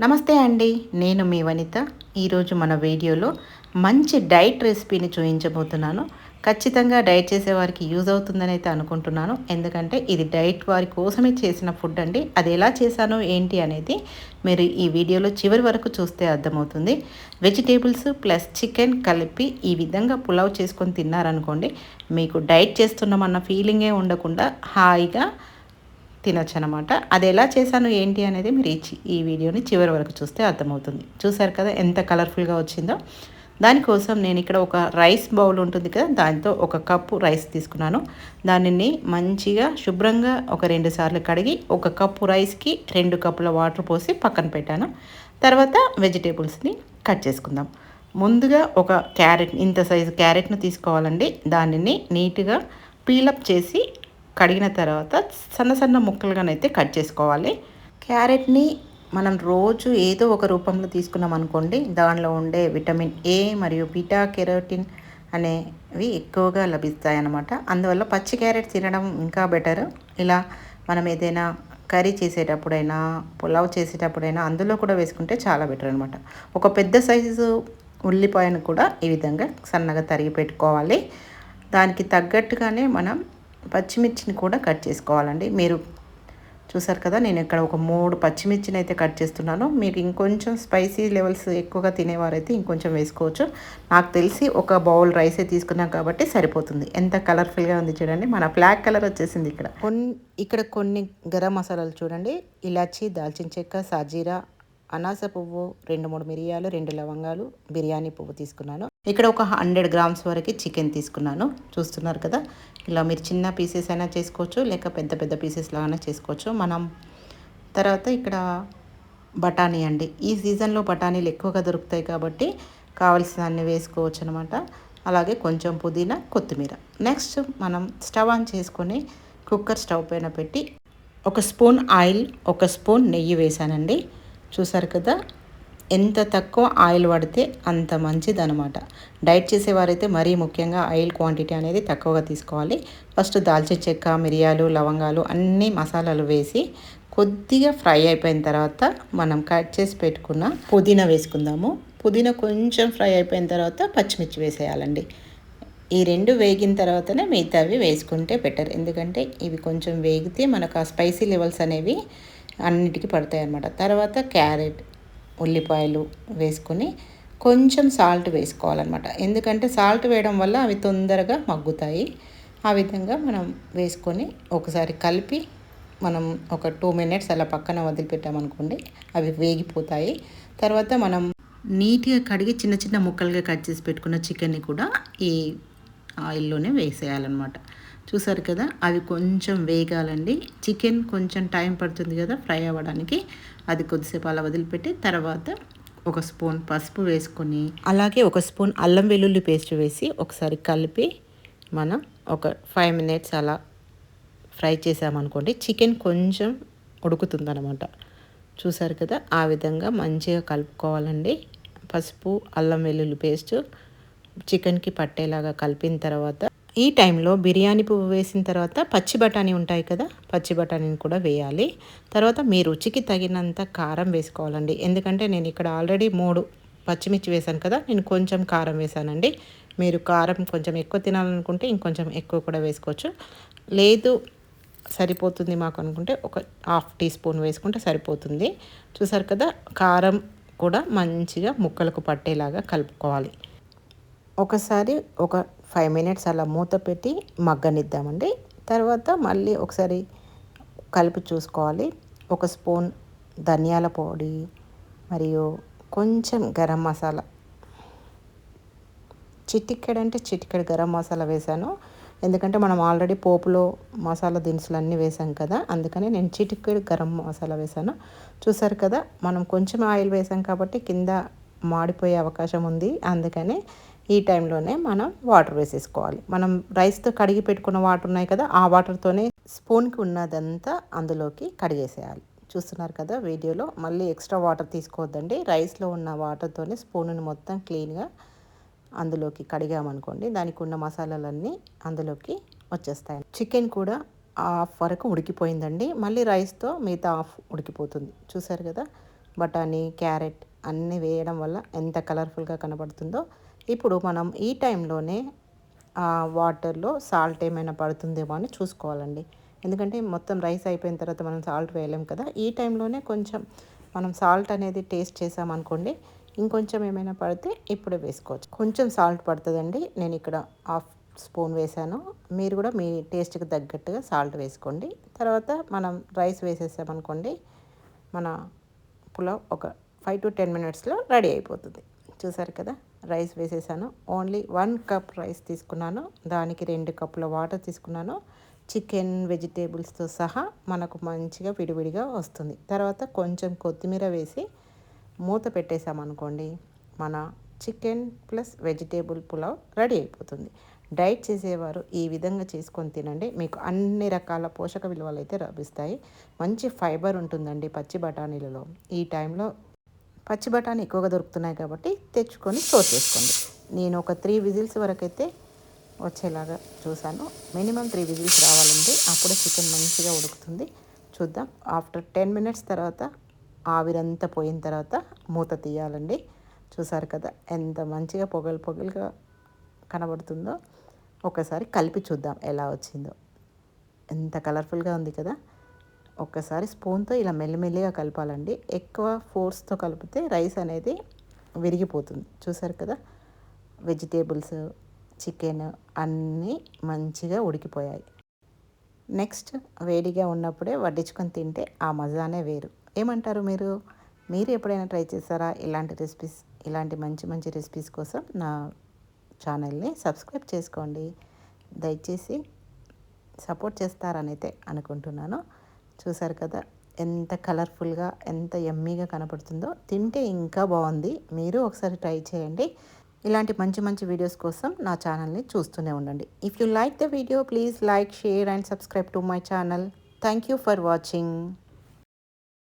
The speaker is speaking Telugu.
నమస్తే అండి. నేను మీ వనిత. ఈరోజు మన వీడియోలో మంచి డైట్ రెసిపీని చూయించబోతున్నాను. ఖచ్చితంగా డైట్ చేసేవారికి యూజ్ అవుతుందని అయితే అనుకుంటున్నాను. ఎందుకంటే ఇది డైట్ వారి కోసమే చేసిన ఫుడ్ అండి. అది ఎలా చేశానో ఏంటి అనేది మీరు ఈ వీడియోలో చివరి వరకు చూస్తే అర్థమవుతుంది. వెజిటేబుల్స్ ప్లస్ చికెన్ కలిపి ఈ విధంగా పులావ్ చేసుకొని తిన్నారనుకోండి, మీకు డైట్ చేస్తున్నామన్న ఫీలింగే ఉండకుండా హాయిగా తినొచ్చు అనమాట. అది ఎలా చేశాను ఏంటి అనేది మీరు ఈ వీడియోని చివరి వరకు చూస్తే అర్థమవుతుంది. చూసారు కదా ఎంత కలర్ఫుల్గా వచ్చిందో. దానికోసం నేను ఇక్కడ ఒక రైస్ బౌల్ ఉంటుంది కదా, దాంతో ఒక కప్పు రైస్ తీసుకున్నాను. దానిని మంచిగా శుభ్రంగా ఒక 2 సార్లు కడిగి ఒక కప్పు రైస్కి 2 కప్పుల వాటర్ పోసి పక్కన పెట్టాను. తర్వాత వెజిటేబుల్స్ని కట్ చేసుకుందాం. ముందుగా ఒక క్యారెట్, ఇంత సైజు క్యారెట్ను తీసుకోవాలండి. దానిని నీట్గా పీలప్ చేసి కడిగిన తర్వాత సన్న సన్న ముక్కలుగానైతే కట్ చేసుకోవాలి. క్యారెట్ని మనం రోజు ఏదో ఒక రూపంలో తీసుకున్నాం అనుకోండి, దానిలో ఉండే విటమిన్ ఏ మరియు బీటా కెరోటిన్ అనేవి ఎక్కువగా లభిస్తాయి అన్నమాట. అందువల్ల పచ్చి క్యారెట్ తినడం ఇంకా బెటర్. ఇలా మనం ఏదైనా కర్రీ చేసేటప్పుడైనా పులావ్ చేసేటప్పుడైనా అందులో కూడా వేసుకుంటే చాలా బెటర్ అనమాట. ఒక పెద్ద సైజు ఉల్లిపాయను కూడా ఈ విధంగా సన్నగా తరిగి పెట్టుకోవాలి. దానికి తగ్గట్టుగానే మనం పచ్చిమిర్చిని కూడా కట్ చేసుకోవాలండి. మీరు చూసారు కదా, నేను ఇక్కడ ఒక 3 పచ్చిమిర్చిని అయితే కట్ చేస్తున్నాను. మీరు ఇంకొంచెం స్పైసీ లెవెల్స్ ఎక్కువగా తినేవారైతే ఇంకొంచెం వేసుకోవచ్చు. నాకు తెలిసి ఒక బౌల్ రైసే తీసుకున్నాం కాబట్టి సరిపోతుంది. ఎంత కలర్ఫుల్గా ఉంది చూడండి. మన బ్లాక్ కలర్ వచ్చేసింది ఇక్కడ కొన్ని గరం మసాలాలు చూడండి. ఇలాచి, దాల్చిన చెక్క, సాజీరా, అనాస పువ్వు, 2-3 మిరియాలు, 2 లవంగాలు, బిర్యానీ పువ్వు తీసుకున్నాను. ఇక్కడ ఒక 100 గ్రామ్స్ వరకు చికెన్ తీసుకున్నాను. చూస్తున్నారు కదా, ఇలా మీరు చిన్న పీసెస్ అయినా చేసుకోవచ్చు, లేక పెద్ద పెద్ద పీసెస్ లాగానే చేసుకోవచ్చు. తర్వాత ఇక్కడ బఠానీ అండి. ఈ సీజన్లో బఠానీలు ఎక్కువగా దొరుకుతాయి కాబట్టి కావలసిన అన్ని వేసుకోవచ్చు అనమాట. అలాగే కొంచెం పుదీనా, కొత్తిమీర. నెక్స్ట్ మనం స్టవ్ ఆన్ చేసుకొని కుక్కర్ స్టవ్ పైన పెట్టి 1 స్పూన్ ఆయిల్, 1 స్పూన్ నెయ్యి వేసానండి. చూసారు కదా, ఎంత తక్కువ ఆయిల్ పడితే అంత మంచిదనమాట. డైట్ చేసేవారైతే మరీ ముఖ్యంగా ఆయిల్ క్వాంటిటీ అనేది తక్కువగా తీసుకోవాలి. ఫస్ట్ దాల్చిన చెక్క, మిరియాలు, లవంగాలు అన్ని మసాలాలు వేసి కొద్దిగా ఫ్రై అయిపోయిన తర్వాత మనం కట్ చేసి పెట్టుకున్న పుదీనా వేసుకుందాము. పుదీనా కొంచెం ఫ్రై అయిపోయిన తర్వాత పచ్చిమిర్చి వేసేయాలండి. ఈ 2 వేగిన తర్వాతనే మిగతావి వేసుకుంటే బెటర్. ఎందుకంటే ఇవి కొంచెం వేగితే మనకు ఆ స్పైసీ లెవెల్స్ అనేవి అన్నిటికీ పడతాయి అన్నమాట. తర్వాత క్యారెట్, ఉల్లిపాయలు వేసుకొని కొంచెం సాల్ట్ వేసుకోవాలన్నమాట. ఎందుకంటే సాల్ట్ వేయడం వల్ల అవి తొందరగా మగ్గుతాయి. ఆ విధంగా మనం వేసుకొని ఒకసారి కలిపి మనం ఒక 2 మినిట్స్ అలా పక్కన వదిలిపెట్టామనుకోండి, అవి వేగిపోతాయి. తర్వాత మనం నీట్గా కడిగి చిన్న చిన్న ముక్కలుగా కట్ చేసి పెట్టుకున్న చికెన్ని కూడా ఈ ఆయిల్లోనే వేసేయాలన్నమాట. చూసారు కదా, అవి కొంచెం వేగాలండి. చికెన్ కొంచెం టైం పడుతుంది కదా ఫ్రై అవ్వడానికి. అది కొద్దిసేపు అలా వదిలిపెట్టి తర్వాత 1 స్పూన్ పసుపు వేసుకొని, అలాగే 1 స్పూన్ అల్లం వెల్లుల్లి పేస్ట్ వేసి ఒకసారి కలిపి మనం ఒక 5 మినిట్స్ అలా ఫ్రై చేసామనుకోండి, చికెన్ కొంచెం ఉడుకుతుందన్నమాట. చూసారు కదా, ఆ విధంగా మంచిగా కలుపుకోవాలండి. పసుపు, అల్లం వెల్లుల్లి పేస్ట్ చికెన్కి పట్టేలాగా కలిపిన తర్వాత ఈ టైంలో బిర్యానీ పువ్వు వేసిన తర్వాత పచ్చి బఠానీ ఉంటాయి కదా, పచ్చి బఠానీని కూడా వేయాలి. తర్వాత మీ రుచికి తగినంత కారం వేసుకోవాలండి. ఎందుకంటే నేను ఇక్కడ ఆల్రెడీ 3 పచ్చిమిర్చి వేసాను కదా, నేను కొంచెం కారం వేసానండి. మీరు కారం కొంచెం ఎక్కువ తినాలనుకుంటే ఇంకొంచెం ఎక్కువ కూడా వేసుకోవచ్చు. లేదు సరిపోతుంది మాకు అనుకుంటే ఒక 1/2 టీ స్పూన్ వేసుకుంటే సరిపోతుంది. చూసారు కదా, కారం కూడా మంచిగా ముక్కలకు పట్టేలాగా కలుపుకోవాలి. ఒకసారి ఒక 5 మినిట్స్ అలా మూత పెట్టి మగ్గనిద్దామండి. తర్వాత మళ్ళీ ఒకసారి కలిపి చూసుకోవాలి. 1 స్పూన్ ధనియాల పొడి మరియు కొంచెం గరం మసాలా, చిటికెడు గరం మసాలా వేసాను. ఎందుకంటే మనం ఆల్రెడీ పోపులో మసాలా దినుసులు అన్నీ వేసాం కదా, అందుకని నేను చిటికెడు గరం మసాలా వేసాను. చూసారు కదా, మనం కొంచెం ఆయిల్ వేసాం కాబట్టి కింద మాడిపోయే అవకాశం ఉంది. అందుకని ఈ టైంలోనే మనం వాటర్ వేసేసుకోవాలి. మనం రైస్తో కడిగి పెట్టుకున్న వాటర్ ఉన్నాయి కదా, ఆ వాటర్తోనే స్పూన్కి ఉన్నదంతా అందులోకి కడిగేసేయాలి. చూస్తున్నారు కదా వీడియోలో, మళ్ళీ ఎక్స్ట్రా వాటర్ తీసుకోవద్దండి. రైస్లో ఉన్న వాటర్తోనే స్పూన్ని మొత్తం క్లీన్గా అందులోకి కడిగామనుకోండి, దానికి ఉన్న మసాలాలన్నీ అందులోకి వచ్చేస్తాయి. చికెన్ కూడా హాఫ్ వరకు ఉడికిపోయిందండి. మళ్ళీ రైస్తో మిగతా హాఫ్ ఉడికిపోతుంది. చూసారు కదా, బఠానీ, క్యారెట్ అన్నీ వేయడం వల్ల ఎంత కలర్ఫుల్గా కనబడుతుందో. ఇప్పుడు మనం ఈ టైంలోనే వాటర్లో సాల్ట్ ఏమైనా పడుతుందేమో అని చూసుకోవాలండి. ఎందుకంటే మొత్తం రైస్ అయిపోయిన తర్వాత మనం సాల్ట్ వేయలేం కదా. ఈ టైంలోనే కొంచెం మనం సాల్ట్ అనేది టేస్ట్ చేసామనుకోండి, ఇంకొంచెం ఏమైనా పడితే ఇప్పుడే వేసుకోవచ్చు. కొంచెం సాల్ట్ పడుతుందండి, నేను ఇక్కడ హాఫ్ స్పూన్ వేసాను. మీరు కూడా మీ టేస్ట్కి తగ్గట్టుగా సాల్ట్ వేసుకోండి. తర్వాత మనం రైస్ వేసేసామనుకోండి, మన పులావ్ ఒక 5 to 10 మినిట్స్లో రెడీ అయిపోతుంది. చూసారు కదా, రైస్ వేసేసాను. ఓన్లీ 1 కప్ రైస్ తీసుకున్నాను, దానికి 2 కప్పుల వాటర్ తీసుకున్నాను. చికెన్ వెజిటేబుల్స్తో సహా మనకు మంచిగా విడివిడిగా వస్తుంది. తర్వాత కొంచెం కొత్తిమీర వేసి మూత పెట్టేసామనుకోండి, మన chicken plus vegetable pulao ready అయిపోతుంది. డైట్ చేసేవారు ఈ విధంగా చేసుకొని తినండి, మీకు అన్ని రకాల పోషక విలువలు అయితే లభిస్తాయి. మంచి ఫైబర్ ఉంటుందండి పచ్చి బఠానీలలో. ఈ టైంలో పచ్చి బఠానీ ఎక్కువగా దొరుకుతున్నాయి కాబట్టి తెచ్చుకొని స్టోర్ చేసుకోండి. నేను ఒక 3 విజిల్స్ వరకు అయితే వచ్చేలాగా చూసాను. మినిమం 3 విజిల్స్ రావాలండి, అప్పుడే చికెన్ మంచిగా ఉడుకుతుంది. చూద్దాం. ఆఫ్టర్ 10 మినిట్స్ తర్వాత ఆవిరంతా పోయిన తర్వాత మూత తీయాలండి. చూసారు కదా ఎంత మంచిగా పొగలుగా కనబడుతుందో. ఒకసారి కలిపి చూద్దాం ఎలా వచ్చిందో. ఎంత కలర్ఫుల్గా ఉంది కదా. ఒక్కసారి స్పూన్తో ఇలా మెల్లిమెల్లిగా కలపాలండి. ఎక్కువ ఫోర్స్తో కలిపితే రైస్ అనేది విరిగిపోతుంది. చూసారు కదా, వెజిటేబుల్స్, చికెన్ అన్నీ మంచిగా ఉడికిపోయాయి. నెక్స్ట్ వేడిగా ఉన్నప్పుడే వడ్డించుకొని తింటే ఆ మజానే వేరు. ఏమంటారు మీరు? మీరు ఎప్పుడైనా ట్రై చేస్తారా ఇలాంటి రెసిపీస్? ఇలాంటి మంచి మంచి రెసిపీస్ కోసం నా ఛానల్ని సబ్స్క్రైబ్ చేసుకోండి. దయచేసి సపోర్ట్ చేస్తారని అయితే అనుకుంటున్నాను. చూసారు కదా ఎంత కలర్ఫుల్గా, ఎంత యమ్మీగా కనపడుతుందో. తింటే ఇంకా బాగుంది. మీరు ఒకసారి ట్రై చేయండి. ఇలాంటి మంచి మంచి వీడియోస్ కోసం నా ఛానల్ని చూస్తూనే ఉండండి. If you like the video, please like, share and subscribe to my channel. Thank you for watching.